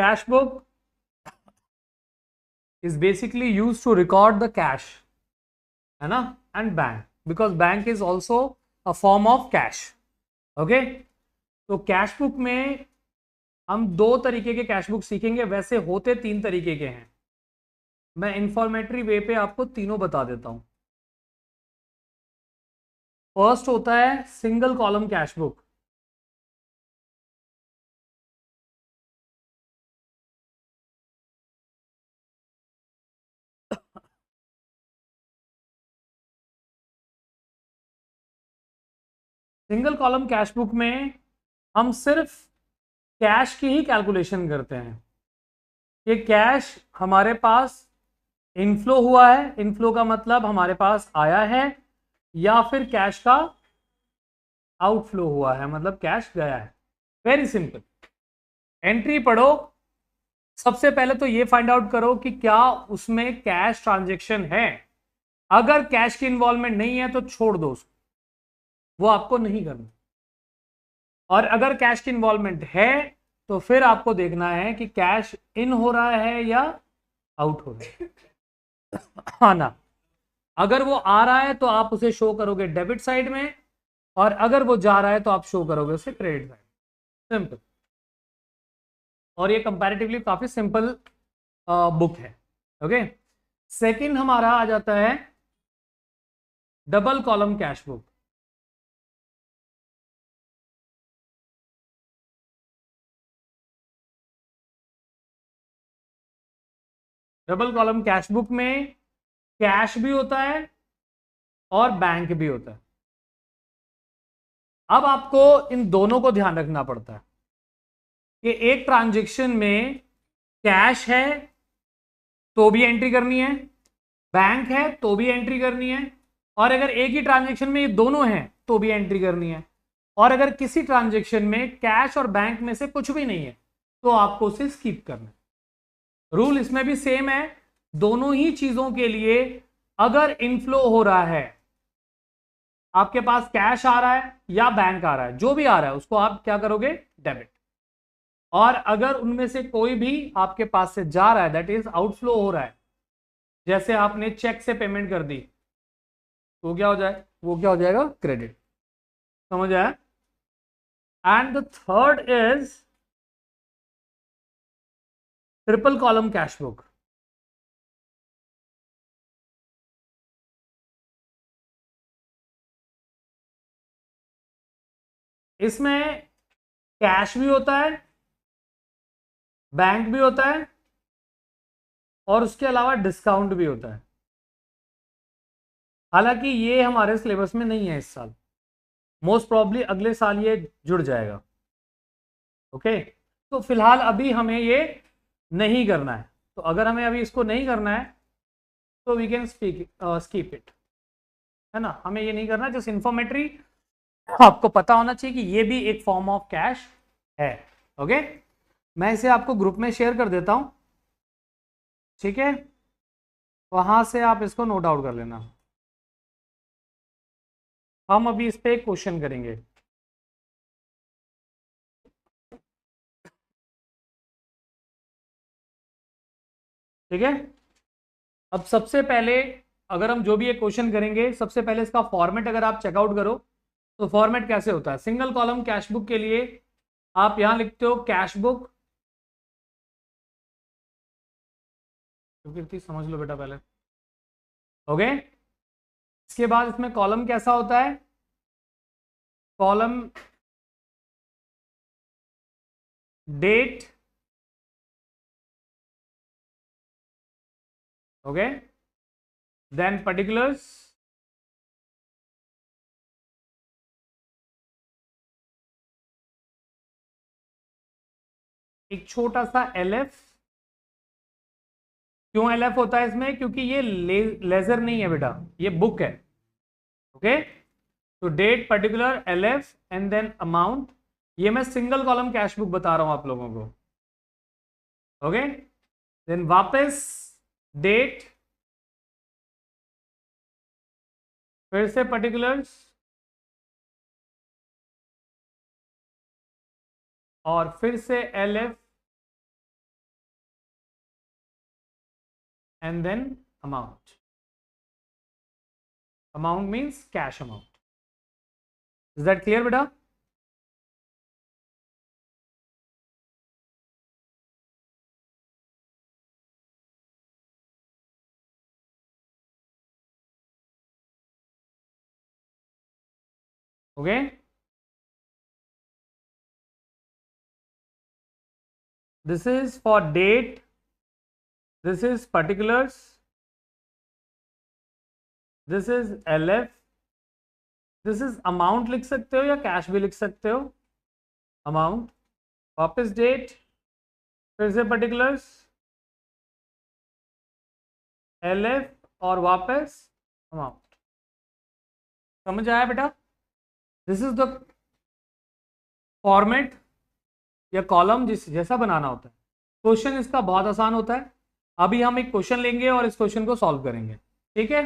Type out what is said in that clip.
Cash book is basically used to record the cash, है ना, and bank, because bank is also a form of cash. okay, तो cash book में हम दो तरीके के कैश बुक सीखेंगे, वैसे होते तीन तरीके के हैं, मैं इंफॉर्मेटरी वे पे आपको तीनों बता देता हूं। फर्स्ट होता है single column cash book. Single column cash book में हम सिर्फ कैश की ही कैलकुलेशन करते हैं कि कैश हमारे पास इनफ्लो हुआ है, इनफ्लो का मतलब हमारे पास आया है, या फिर कैश का आउटफ्लो हुआ है, मतलब कैश गया है। वेरी सिंपल, एंट्री पढ़ो, सबसे पहले तो ये फाइंड आउट करो कि क्या उसमें कैश ट्रांजेक्शन है। अगर कैश की इन्वॉल्वमेंट नहीं है तो छोड़ दो उसको, वो आपको नहीं करना। और अगर कैश की इन्वॉल्वमेंट है तो फिर आपको देखना है कि कैश इन हो रहा है या आउट हो रहा है। हाँ ना, अगर वो आ रहा है तो आप उसे शो करोगे डेबिट साइड में, और अगर वो जा रहा है तो आप शो करोगे उसे क्रेडिट साइड। सिंपल, और ये कंपैरेटिवली काफी सिंपल बुक है। ओके, सेकंड हमारा आ जाता है double column cash book. Double column cash book में कैश भी होता है और बैंक भी होता है। अब आपको इन दोनों को ध्यान रखना पड़ता है कि एक ट्रांजैक्शन में कैश है तो भी एंट्री करनी है, बैंक है तो भी एंट्री करनी है, और अगर एक ही ट्रांजैक्शन में ये दोनों हैं तो भी एंट्री करनी है, और अगर किसी ट्रांजैक्शन में कैश और बैंक में से कुछ भी नहीं है तो आपको उसे स्किप करना है। रूल इसमें भी सेम है, दोनों ही चीजों के लिए अगर इनफ्लो हो रहा है, आपके पास कैश आ रहा है या बैंक आ रहा है, जो भी आ रहा है उसको आप क्या करोगे, डेबिट। और अगर उनमें से कोई भी आपके पास से जा रहा है, दैट इज आउटफ्लो हो रहा है, जैसे आपने चेक से पेमेंट कर दी, तो क्या हो जाए, वो क्या हो जाएगा, क्रेडिट। समझ आया? And the third is triple column cash book. इसमें कैश भी होता है, बैंक भी होता है, और उसके अलावा डिस्काउंट भी होता है। हालांकि ये हमारे सिलेबस में नहीं है इस साल, मोस्ट प्रॉब्ली अगले साल ये जुड़ जाएगा। ओके, तो फिलहाल अभी हमें ये नहीं करना है, तो अगर हमें अभी इसको नहीं करना है तो वी कैन स्कीप इट, है ना, हमें ये नहीं करना। जस्ट इंफॉर्मेटरी आपको पता होना चाहिए कि ये भी एक फॉर्म ऑफ कैश है। ओके, मैं इसे आपको ग्रुप में शेयर कर देता हूं, ठीक है, वहां से आप इसको नोट आउट कर लेना। हम अभी इस पे एक क्वेश्चन करेंगे। ठीक है, अब सबसे पहले अगर हम जो भी एक क्वेश्चन करेंगे, सबसे पहले इसका फॉर्मेट अगर आप चेकआउट करो तो फॉर्मेट कैसे होता है। सिंगल कॉलम कैश बुक के लिए आप यहां लिखते हो कैश बुक, तो कीर्ति समझ लो बेटा पहले। ओके, इसके बाद इसमें कॉलम कैसा होता है, column date, okay, then particulars, एक छोटा सा एलएफ। क्यों एलएफ होता है इसमें, क्योंकि ये लेजर नहीं है बेटा, ये बुक है। ओके, तो date, particular, LF and then amount. ये मैं सिंगल कॉलम कैश बुक बता रहा हूं आप लोगों को। ओके, देन वापस डेट, फिर से पर्टिकुलर्स, और फिर से LF and then amount. Amount means cash amount. Is that clear beta? Okay. This is for date. This is particulars. This is LF. This is amount लिख सकते हो या कैश भी लिख सकते हो. Amount. वापस डेट, फिर से particulars, LF और वापस amount. समझ आया बेटा? दिस इज द फॉर्मेट या कॉलम जैसा बनाना होता है. क्वेश्चन इसका बहुत आसान होता है. अभी हम एक क्वेश्चन लेंगे और इस क्वेश्चन को सॉल्व करेंगे. ठीक है.